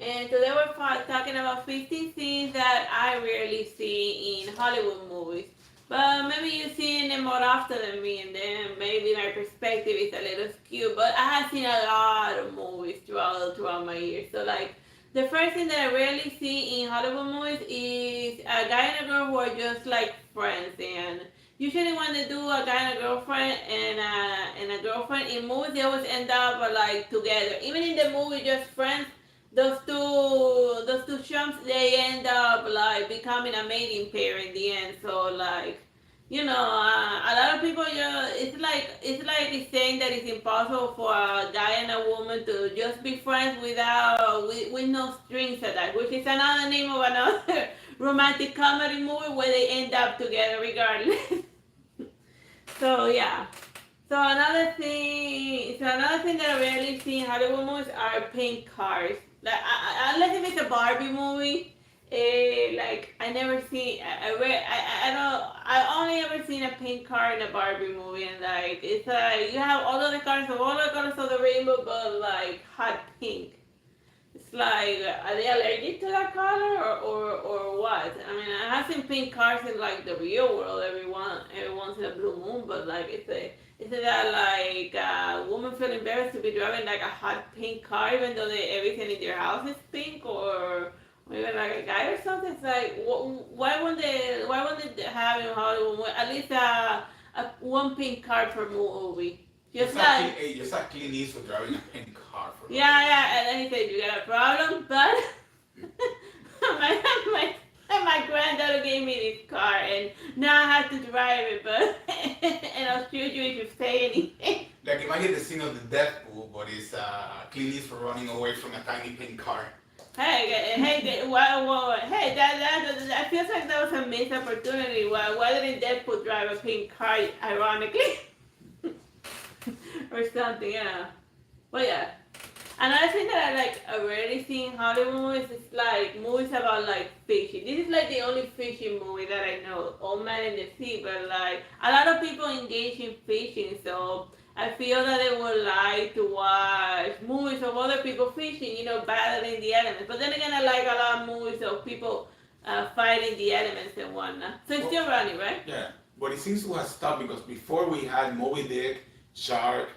And today we're talking about 50 things that I rarely see in Hollywood movies. But maybe you've seen them more often than me, and then maybe my perspective is a little skewed. But I have seen a lot of movies throughout my years. So like the first thing that I rarely see in Hollywood movies is a guy and a girl who are just like friends. And usually when they do a guy and a girlfriend and a girlfriend in movies, they always end up like together. Even in the movie just friends, those two chumps, they end up like becoming a mating pair in the end. So like, a lot of people, it's like it's saying that it's impossible for a guy and a woman to just be friends with no strings attached, which is another name of another romantic comedy movie where they end up together regardless. So yeah. So another thing that I rarely see in Hollywood movies are pink cars. Like, unless if it's a Barbie movie, like I never see. I only ever seen a pink car in a Barbie movie, and like it's you have all of the cars of all the colors of the rainbow, but like hot pink. It's like, are they allergic to that color or what? I mean, I have seen pink cars in like the real world every once in a blue moon, but like is it that like a woman feel embarrassed to be driving like a hot pink car even though everything in their house is pink, or maybe like a guy or something? It's like why wouldn't they have in Hollywood at least a one pink car per movie? Just like Just like Clint Eastwood driving a pink car for no yeah, reason. yeah, and then he said, "You got a problem?" But my, my, my granddaughter gave me this car, and now I have to drive it, but and I'll shoot you if you say anything. Like imagine the scene of the death pool, but it's Clint Eastwood running away from a tiny pink car. Hey, that feels like that was a missed opportunity. Why didn't Deadpool drive a pink car, ironically? Or something, yeah. But yeah. Another thing that I rarely see in Hollywood movies is like movies about like fishing. This is like the only fishing movie that I know, Old Man in the Sea, but like a lot of people engage in fishing, so I feel that they would like to watch movies of other people fishing, battling the elements. But then again, I like a lot of movies of people fighting the elements and whatnot. So it's Well, still running, right? yeah, but it seems to have stopped because before we had Moby Dick, Shark,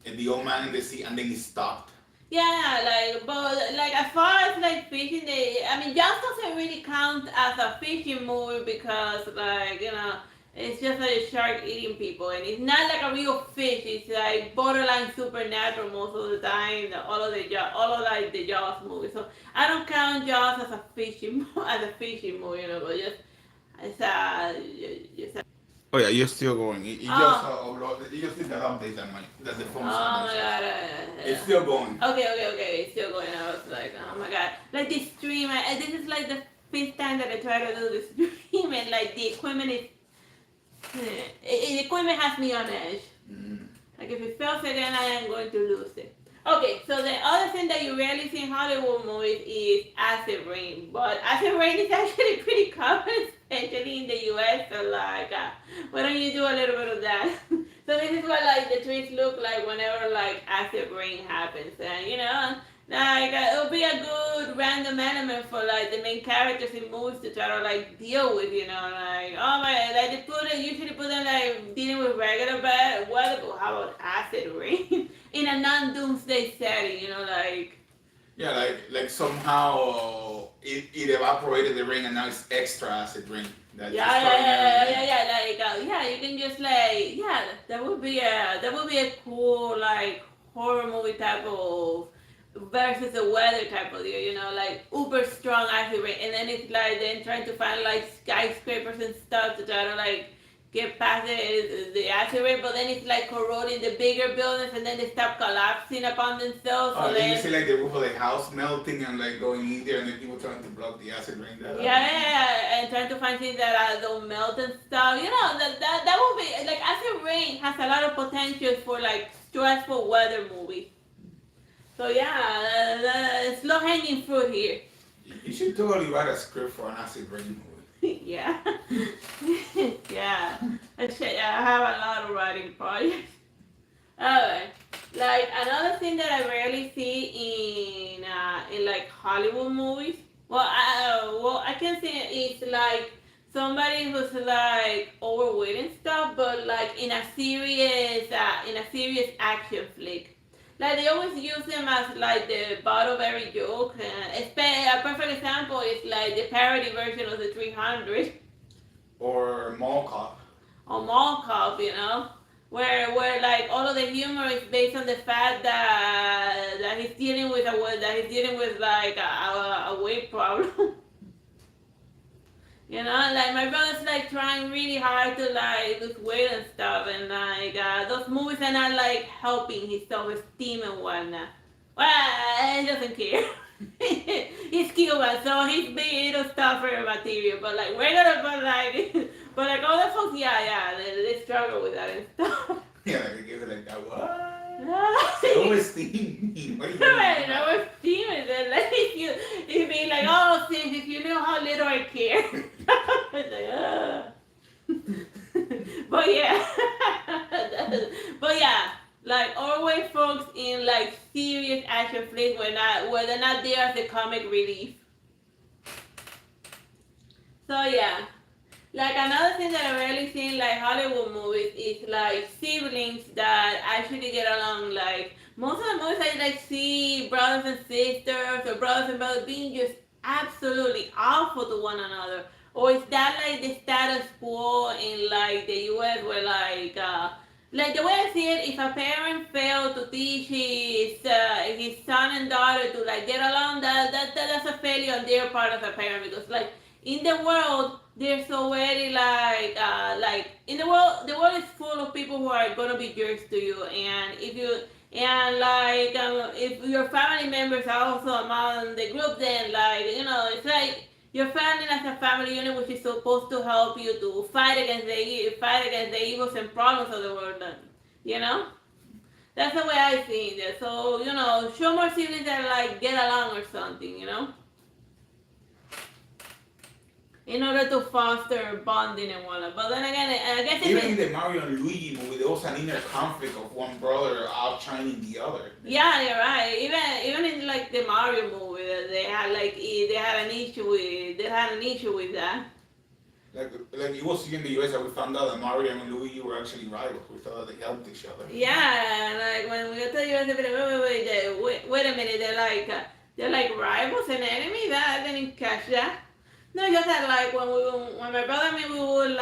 and the Old Man in the Sea, and then it stopped. Yeah, but like as far as like fishing, I mean, Jaws doesn't really count as a fishing movie because it's just like a shark eating people, and it's not like a real fish. It's like borderline supernatural most of the time. All of like the Jaws movies. So I don't count Jaws as a fishing as a fishing movie, but just it's just a, Oh yeah, you're still going. You just oh. upload. You just did that update that the phone Oh my sent. god. It's still going. Okay. It's still going. I was like, oh my god. Like this stream, this is like the fifth time that I try to do this stream, and like the equipment is. The equipment has me on edge. Mm. Like if it fails again, I am going to lose it. Okay, so the other thing that you rarely see in Hollywood movies is acid rain. But acid rain is actually pretty common, especially in the US. So like, why don't you do a little bit of that? So this is what like the trees look like whenever like acid rain happens, and like it'll be a good random element for like the main characters in movies to try to like deal with, like oh my, like usually put them like dealing with regular bad weather, but how about acid rain in a non-doomsday setting, like. Yeah, like somehow it evaporated the ring and now it's extra acid rain. That's Yeah, just yeah, starting yeah, everything. yeah, yeah, yeah. You can just like, yeah, that would be a cool like horror movie type of versus the weather type of deal, like uber strong acid rain, and then it's like then trying to find like skyscrapers and stuff to try to like get past the acid rain, but then it's like corroding the bigger buildings, and then they start collapsing upon themselves. So Oh, then you then see like the roof of the house melting and like going in there, and then people trying to block the acid rain. That yeah, and trying to find things that don't melt and stuff. That would be like acid rain has a lot of potential for like stressful weather movies. So yeah, the slow hanging fruit here. you should totally write a script for an acid rain movie. Yeah, yeah. I have a lot of writing projects. Alright. Like another thing that I rarely see in like Hollywood movies. I can say it's like somebody who's like overweight and stuff, but like in a serious action flick. Like they always use them as like the butt of every joke. A perfect example is like the parody version of the 300 Or Mall Cop. or Mall Cop, where like all of the humor is based on the fact that he's dealing with like a weight problem. Like my brother's like trying really hard to like lose weight and stuff, and like those movies are not like helping his self-esteem and whatnot. Well, he doesn't care. He's Cuban, so he's big into tougher material. But like we're gonna but like all the folks, yeah, they struggle with that and stuff. Yeah, like they give it like that. What? Right. Self-esteem. What are you doing? Right, I was steaming it. Like you be like, oh, sis, if you knew how little I care. It's like, but yeah, but yeah, like always, folks in like serious action flicks where they're not there as the comic relief. So yeah. Like another thing that I rarely see in like Hollywood movies is like siblings that actually get along. Like most of the movies I like see brothers and sisters or brothers and brothers being just absolutely awful to one another. Or is that like the status quo in like the US where like the way I see it, if a parent failed to teach his son and daughter to like get along, that's a failure on their part as a parent because like in the world there's already like in the world is full of people who are gonna be jerks to you, and if your family members are also among the group, then like it's like your family as a family unit which is supposed to help you to fight against the evils and problems of the world. You know, that's the way I see it. So show more siblings that like get along or something. In order to foster bonding and whatnot. But then again, I guess even in the Mario and Luigi movie, there was an inner conflict of one brother outshining the other. Yeah, you're right. Even in like the Mario movie, they had an issue with that. Like it was in the US that we found out that Mario and Luigi were actually rivals. We thought that they helped each other. Yeah, like when we got to the US, wait a minute, they're like rivals and enemies. I didn't catch that. No, just that like when my brother and me we would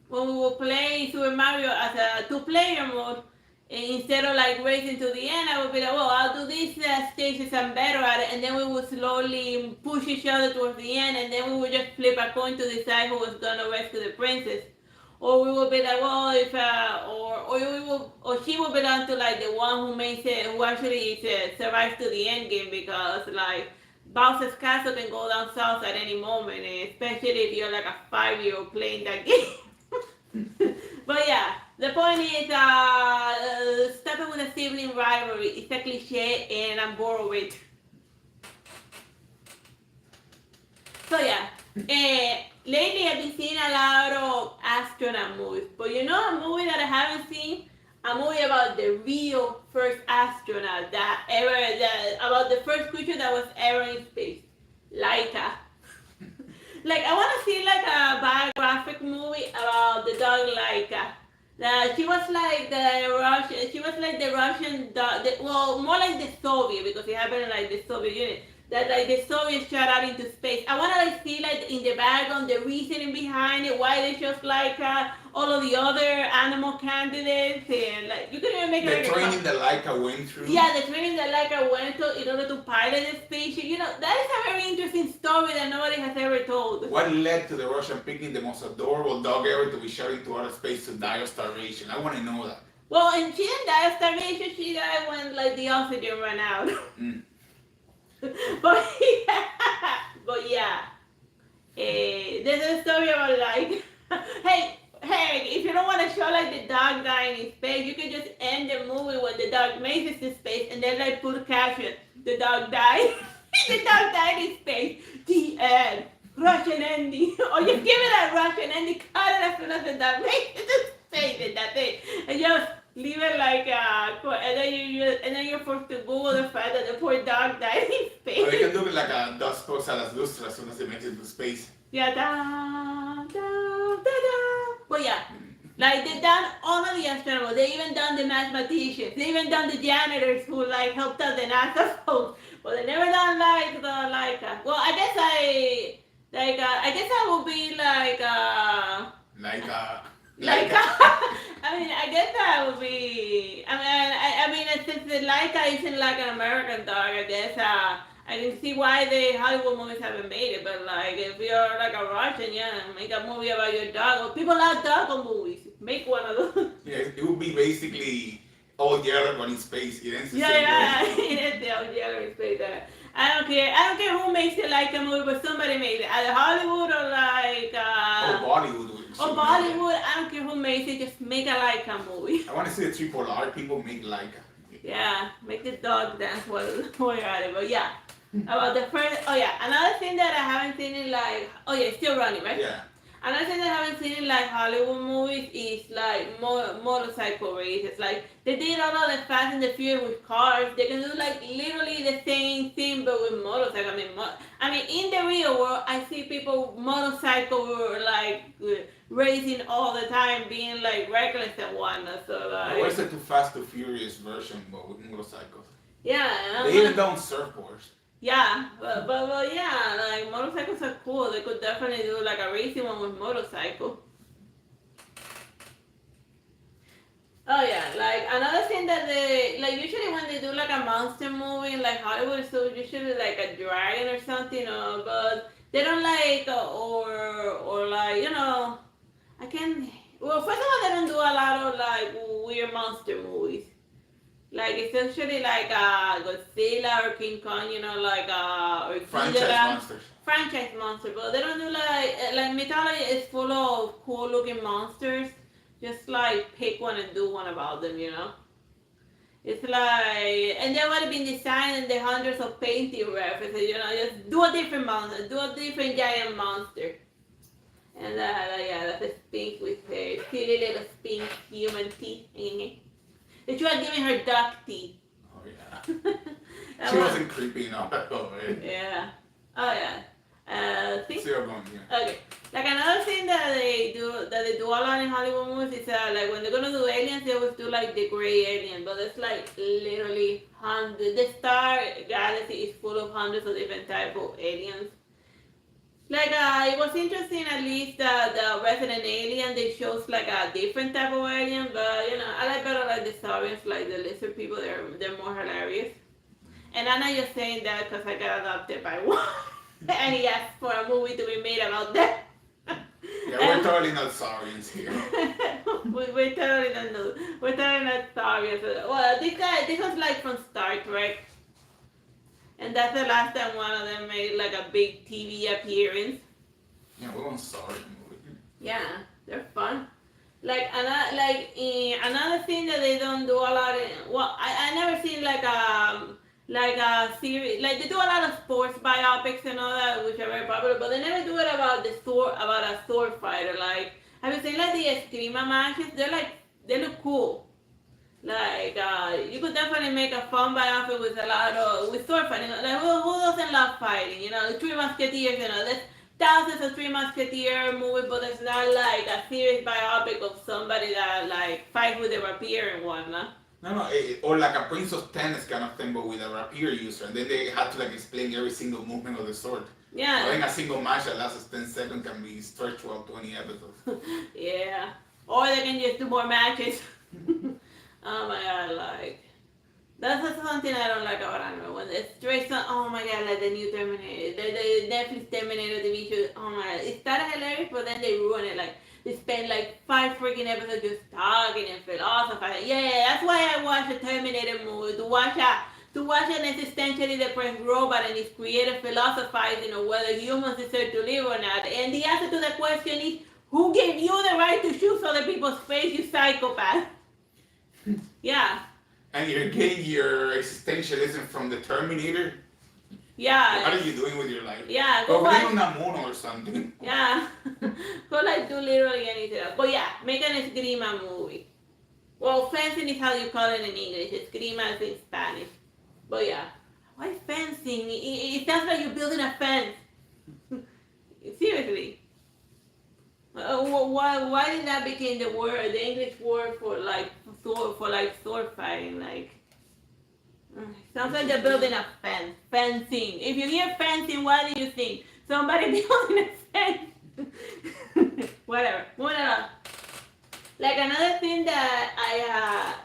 when we would play Super Mario as a two-player mode instead of like racing to the end, I would be like, well, I'll do these stages, I'm better at it, and then we would slowly push each other towards the end, and then we would just flip a coin to decide who was gonna rescue the princess. Or we would be like, well, if or she would belong to like the one who actually survives to the end game because like Bowser's Castle can go down south at any moment, especially if you're like a 5-year-old playing that game. But yeah, the point is, stopping with a sibling rivalry is a cliche and I'm bored of it. So yeah, lately I've been seeing a lot of astronaut movies, but a movie that I haven't seen? A movie about the real first astronaut about the first creature that was ever in space, Laika. Like I want to see like a biographic movie about the dog Laika. She was like the Russian dog. Well, more like the Soviet because it happened in like the Soviet Union. That like the Soviets shot out into space. I wanna like see like in the background the reasoning behind it, why they chose Laika, all of the other animal candidates, and like you can even make the training that Laika went through. Yeah, the training that Laika went through in order to pilot the spaceship. That is a very interesting story that nobody has ever told. What led to the Russian picking the most adorable dog ever to be shot into outer space to die of starvation? I want to know that. Well, and she didn't die of starvation. She died when like the oxygen ran out. But yeah, there's a story about like, hey, if you don't want to show like the dog dying in space, you can just end the movie when the dog makes it to space and then like put a caption, the dog died, the dog died in space, the end, Russian ending, or just give it a Russian ending, cut it as soon as the dog makes it to space and that's it, and just leave it like and then you're forced to Google the fact that the poor dog died in space. Or they can do it like a dust goes a las lustras as soon as it makes it to space. Yeah, da da da da. But yeah, like they done all of the astronauts. They even done the mathematicians. They even done the janitors who like helped out the NASA folks. But they never done like the like. Well, I guess I guess I will be like. Like, I mean, I guess that would be. I mean, since the Laika isn't like an American dog, I guess I can see why the Hollywood movies haven't made it. But like, if you're like a Russian, yeah, make a movie about your dog. Well, people love dog movies. Make one of those. Yeah, it would be basically all yellow but in space. It ends the Yeah, same yeah, way. it is the old yellow space. I don't care. I don't care who makes it like a movie, but somebody made it. Either Hollywood or like. Or Bollywood. Or Bollywood, I don't care who makes it, just make a Laika movie. I want to see the triple R people make Laika. Yeah, make the dog dance while you're at it. But yeah, about the first, oh yeah, another thing that I haven't seen in like, oh yeah, it's still running, right? Yeah. Another thing that I haven't seen in like Hollywood movies is like motorcycle races. Like they did all of the Fast and the Furious with cars. They can do like literally the same thing but with motorcycle. I mean, in the real world, I see people motorcycle like racing all the time, being like reckless and whatnot. So like, Where's the Too Fast, Too Furious version but with motorcycles? yeah, They even don't surfboards. yeah, but yeah, like motorcycles are cool. They could definitely do like a racing one with motorcycle. Oh yeah, like another thing that they like usually when they do like a monster movie in like Hollywood, so usually like a dragon or something, but they don't like or like I can. Well, first of all, they don't do a lot of like weird monster movies. Like it's usually like Godzilla or King Kong, or Franchise Ghidorah. monsters. Franchise monster, but they don't do like mythology is full of cool looking monsters. Just like pick one and do one about them, It's like, and they've already been designed in the hundreds of painting references, just do a different monster, do a different giant monster. And yeah, that's a sphinx with her silly little sphinx human teeth. They tried giving her duck teeth. Oh yeah. She wasn't creepy enough at all, right? Yeah. Oh yeah. See? Zero going here. Okay. Like another thing that they do a lot in Hollywood movies is like when they're gonna do aliens, they always do like the gray alien, but it's like literally hundreds. The star galaxy is full of hundreds of different type of aliens. Like it was interesting at least the Resident Alien they shows like a different type of alien, but I like better like the Saurians, like the lizard people. They're more hilarious. And I'm not just saying that because I got adopted by one, and he asked for a movie to be made about that. Yeah, we're totally not Saurians here. we're totally not new. We're totally not Saurians. Well, this was like from Star Trek. And that's the last time one of them made like a big TV appearance. Yeah, we want Saurian movie. Yeah, they're fun. Like another thing that they don't do a lot. I never seen like a series. Like they do a lot of sports biopics and all that, which are very popular, but they never do it about a sword fighter. Like have you seen like the Eskrima matches? They look cool. Like you could definitely make a fun biopic with sword fighting. Like who doesn't love fighting? The Three Musketeers. There's thousands of Three Musketeer movies, but there's not like a serious biopic of somebody that like fights with a rapier and whatnot. No, or like a Prince of Tennis kind of thing, but with a rapier user, and then they had to like explain every single movement of the sword. Yeah. I think a single match that lasts 10 seconds can be stretched throughout 20 episodes. Yeah. Or they can just do more matches. Oh my god, like that's something I don't like about anime. When it's straight on, oh my god, like the new Terminator, the Netflix Terminator TV show. Oh my god, it started hilarious, but then they ruin it. Like they spend like 5 freaking episodes just talking and philosophizing. Yeah, that's why I watch a Terminator movie to watch an existentially depressed robot and his creator philosophizing on whether humans deserve to live or not. And the answer to the question is, who gave you the right to choose other people's face, you psychopath? Yeah. And you're getting your existentialism from the Terminator? Yeah. What are you doing with your life? Yeah. Go live on a moon or something. Yeah. Go like do literally anything else. But yeah, make an Eskrima movie. Well, fencing is how you call it in English. Esgrima is in Spanish. But yeah, why fencing? It sounds like you're building a fence. Seriously. Why did that become the word, the English word for like sword fighting? Like, sounds like they're building a fence. Fencing. If you hear fencing, what do you think? Somebody building a fence. Whatever. Moving on. Like another thing that I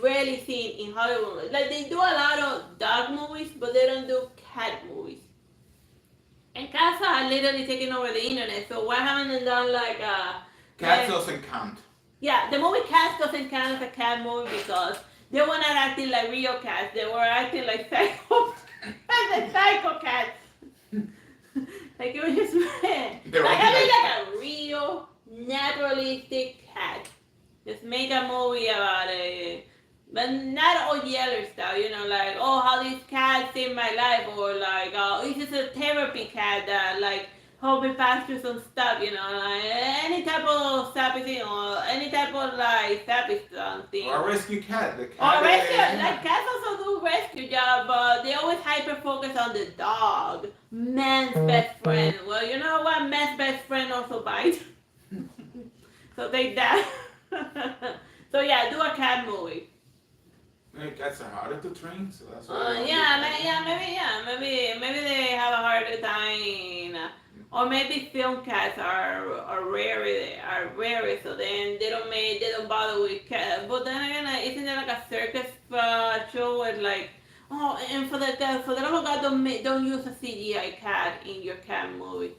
rarely seen in Hollywood, like they do a lot of dog movies, but they don't do cat movies. And cats are literally taking over the internet. So why haven't they done like Cats doesn't count. yeah, the movie Cats doesn't count as a cat movie because they were not acting like real cats. They were acting like psycho cats. Like it was just like having like a real naturalistic cat. Just make a movie about it. But not all yellow stuff, you know, like, oh, how this cat saved my life, or like, oh, it's just a therapy cat that, like, help me pass through some stuff, you know, like, any type of sappy thing, or any type of, like, sappy thing. Or a rescue cat. The cat or rescue, like, cats also do rescue job, but they always hyper-focus on the dog. Man's best friend. Well, you know what? Man's best friend also bites. So take that. So yeah, do a cat movie. Maybe cats are harder to train, so that's why. Maybe they have a harder time, or maybe film cats are rare, so then they don't bother with cats. But then again, isn't there like a circus show where like, oh, and for the love of God, don't use a CGI cat in your cat movie.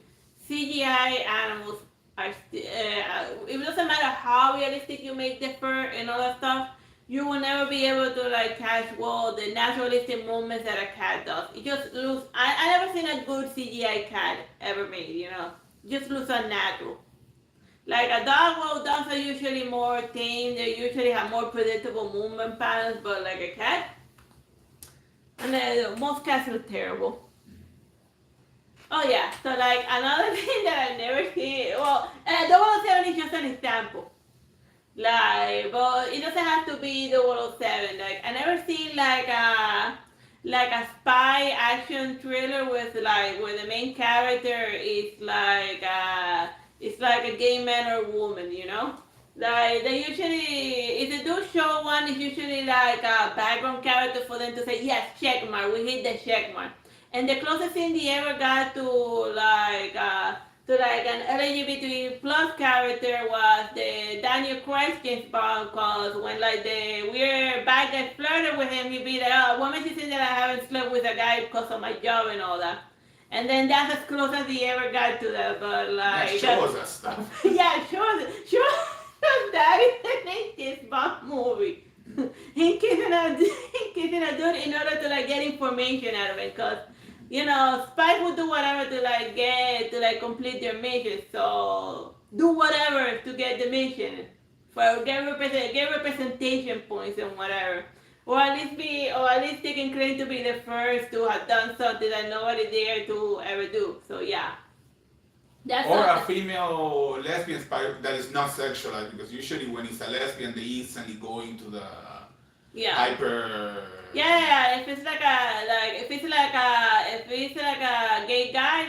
CGI animals are it doesn't matter how realistic you make the fur and all that stuff. You will never be able to like catch the naturalistic movements that a cat does. It just looks. I never seen a good CGI cat ever made. You know, it just looks unnatural. Like a dog, well, dogs are usually more tame. They usually have more predictable movement patterns. But like a cat, and then most cats look terrible. Oh yeah. So like another thing that I never seen. Well, 007 is just an example. Like, but it doesn't have to be 007. Like, I never seen like a spy action thriller with like where the main character is like it's like a gay man or woman, you know. Like they usually, if they do show one, it's usually like a background character for them to say yes, check mark, we hit the check mark. And the closest thing they ever got to like an LGBT plus character was the Daniel Craig James Bond, cause when like the weird bad guy flirted with him, he'd be like, oh, what makes you think that I haven't slept with a guy because of my job and all that? And then that's as close as he ever got to that, but like... Yeah, show us that stuff. Yeah, show us that is an James Bond movie. He kissing a dude in order to like get information out of it, cause you know, spies would do whatever to complete their mission. So do whatever to get the mission, for get representation points and whatever, or at least taking claim to be the first to have done something that nobody dared to ever do. So yeah, that's or a female lesbian spy that is not sexualized, because usually when it's a lesbian, they instantly go into the hyper. Yeah, if it's like a gay guy,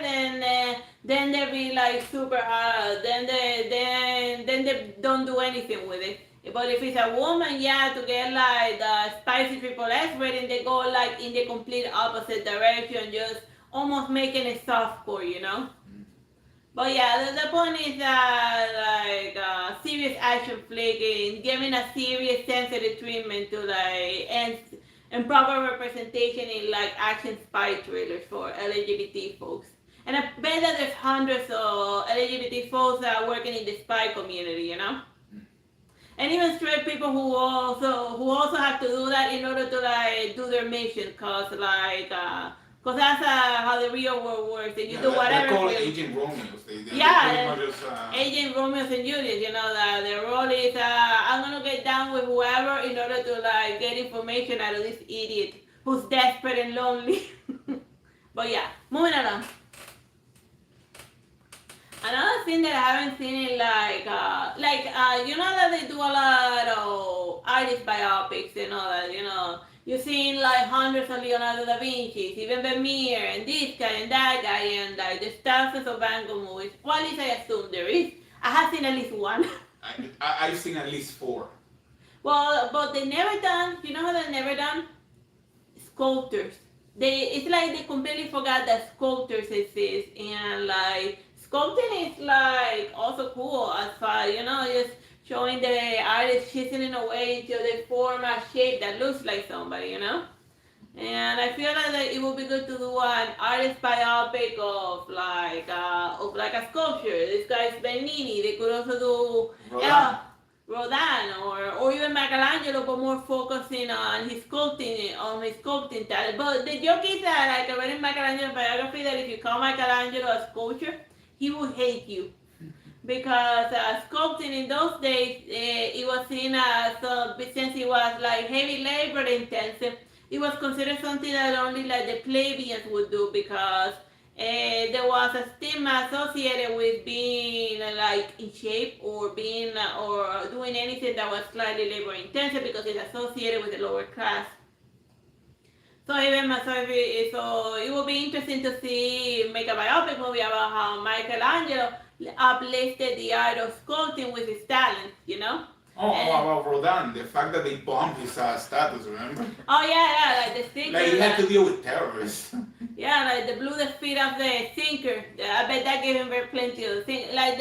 then they be like super hard. Then they don't do anything with it. But if it's a woman, yeah, to get like the spicy triple S rating, they go like in the complete opposite direction, just almost making it softcore, you know. But yeah, the point is that like serious action flick and giving a serious sensitive treatment to like and proper representation in like action spy thrillers for LGBT folks. And I bet that there's hundreds of LGBT folks that are working in the spy community, you know? And even straight people who also have to do that in order to like do their mission, cause that's how the real world works. And you do whatever. They call it Agent Romeos. Agent Romeos and Juliet. You know that their role is I'm gonna get down with whoever in order to like get information out of this idiot who's desperate and lonely. But yeah, moving along. Another thing that I haven't seen in you know that they do a lot of artist biopics and all that, you know. You've seen like hundreds of Leonardo da Vinci's, even Vermeer, and this guy and that guy, and like the thousands of Van Gogh movies. Well, at least I assume there is. I have seen at least one. I've seen at least 4. Well, but they never done, you know how they never done? Sculptors. It's like they completely forgot that sculptors exist, and like sculpting is like also cool as far, you know, just showing the artist chiseling away until they form a shape that looks like somebody, you know. And I feel like it would be good to do an artist biopic of a sculpture. This guy's Bernini. They could also do Rodin or even Michelangelo, but more focusing on his sculpting talent. But the joke is that, like I read in Michelangelo's biography, that if you call Michelangelo a sculptor, he will hate you. Because sculpting in those days, it was seen as, since it was like heavy labor intensive, it was considered something that only like the plebeians would do, because there was a stigma associated with being like in shape or being or doing anything that was slightly labor intensive, because it's associated with the lower class. So it will be interesting to make a biopic movie about how Michelangelo uplifted the art of sculpting with his talent, you know? About Rodin, the fact that they bombed his status, remember? Oh, yeah, like the thinker. Like he had to deal with terrorists. Yeah, like they blew the feet off the thinker. I bet that gave him very plenty of things. Like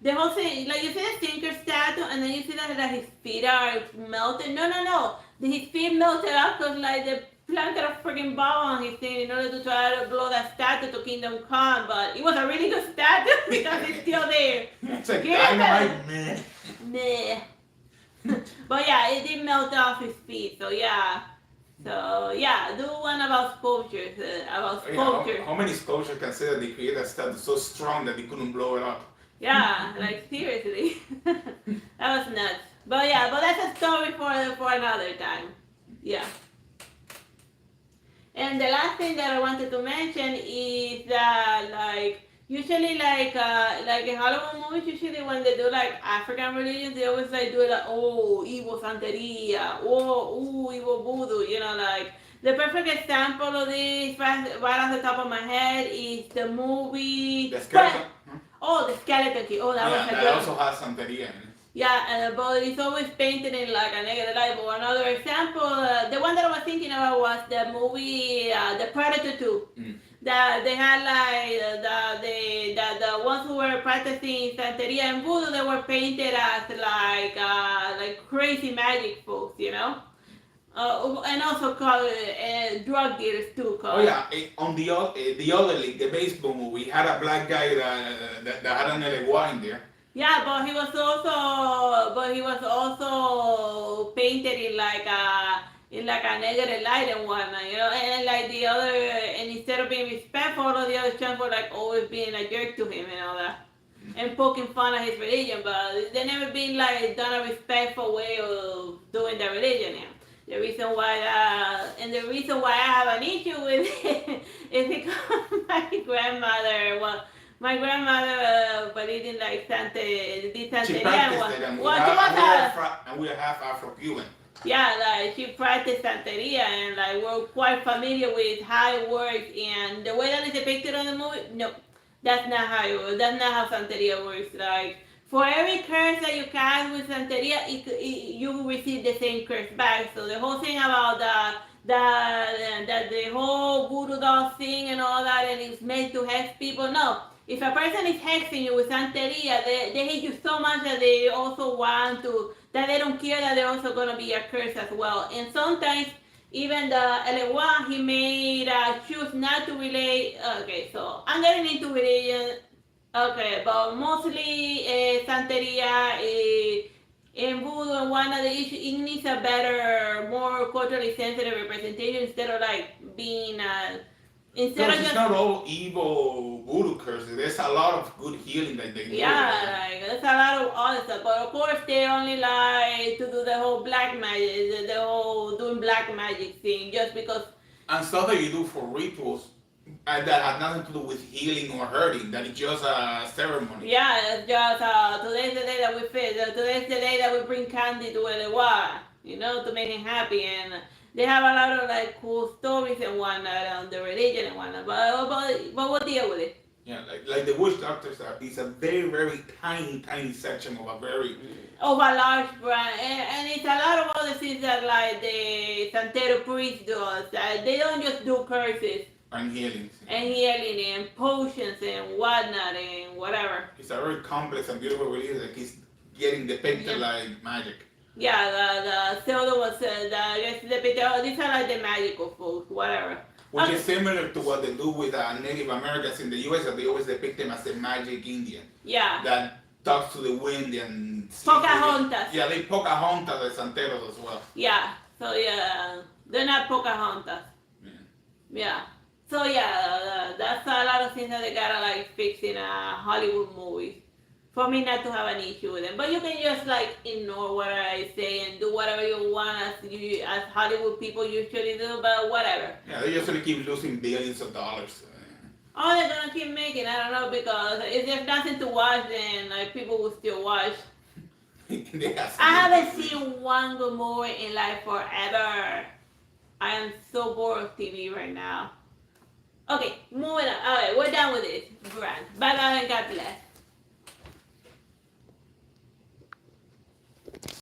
the whole thing, like you see the thinker statue, and then you see that his feet are melted. No. His feet melted out because like the planted a freaking bomb on his thing in order to try to blow that statue to Kingdom Come, but it was a really good statue because it's still there. It's like dynamite, man. Meh. But yeah, it did melt off his feet, so yeah. So yeah, do one about sculptures. How many sculptures can say that they created a statue so strong that they couldn't blow it up? Yeah, like seriously. That was nuts. But yeah, but that's a story for another time. Yeah. And the last thing that I wanted to mention is that like usually like in Halloween movies, usually when they do like African religions, they always like do it like, oh, evil Santeria, oh, evil voodoo, you know, like the perfect example of this right off the top of my head is the movie The Skeleton. The Skeleton Key. Oh, that also has Santeria in it. Yeah, but it's always painted in like a negative light. But another example, the one that I was thinking about was the movie The Predator 2. That they had like the ones who were practicing Santeria and Voodoo, they were painted as like crazy magic folks, you know. And also called drug dealers too. On the other league, the baseball movie, had a black guy that had an LA in there. Yeah, but he was also painted in like a negative light and whatnot, you know, and like the other, and instead of being respectful, all of the other chums were like always being a jerk to him and all that, and poking fun at his religion, but they never been like done a respectful way of doing their religion. Yeah. The reason why I have an issue with it is because my grandmother believed in like Santeria. She practiced it, and we're half Afro-Cuban. Yeah, like she practiced Santeria, and like we're quite familiar with how it works, and the way that it's depicted on the movie, no, that's not how it works. That's not how Santeria works. Like for every curse that you cast with Santeria, you will receive the same curse back. So the whole thing about the whole voodoo doll thing and all that, and it's meant to hex people, no. If a person is hexing you with Santeria, they hate you so much that they also that they don't care that they're also going to be a curse as well. And sometimes, even the Elewa, he made choose not to relate. Okay, so I'm getting into religion. Okay, but mostly Santeria and Voodoo and one of the issues, it needs a better, more culturally sensitive representation instead of like being it's not all evil voodoo curses. There's a lot of good healing that they do. Yeah, like there's a lot of other stuff. But of course, they only like to do the whole black magic, the whole doing black magic thing, just because. And stuff that you do for rituals, that had nothing to do with healing or hurting. That it's just a ceremony. Yeah, it's just today's the day that we fit. Today's the day that we bring candy to Elewa, to make him happy. And they have a lot of like cool stories and whatnot on the religion and whatnot. But we'll deal with it. Yeah, like the witch doctors are. It's a very very tiny section of a very of a large brand, and it's a lot of other things that like the Santero priest does. They don't just do curses and healing and potions and whatnot and whatever. It's a very complex and beautiful religion that is getting depicted like magic. Yeah, the other ones that gets depicted. These are like the magical folks, whatever. Which is similar to what they do with Native Americans in the U.S. That they always depict them as the magic Indian. Yeah. That talks to the wind and... Pocahontas. Yeah, they Pocahontas, the Santeros as well. Yeah, so yeah, they're not Pocahontas. Yeah. So yeah, that's a lot of things that they gotta like fix in a Hollywood movie. For me not to have an issue with them. But you can just like ignore what I say and do whatever you want as Hollywood people usually do, but whatever. Yeah, they usually keep losing billions of dollars. Oh, they're gonna keep making, I don't know, because if there's nothing to watch, then like people will still watch. I haven't seen one good movie in like forever. I am so bored of TV right now. Okay, moving on. Alright, we're done with this brand. Bye bye and God bless.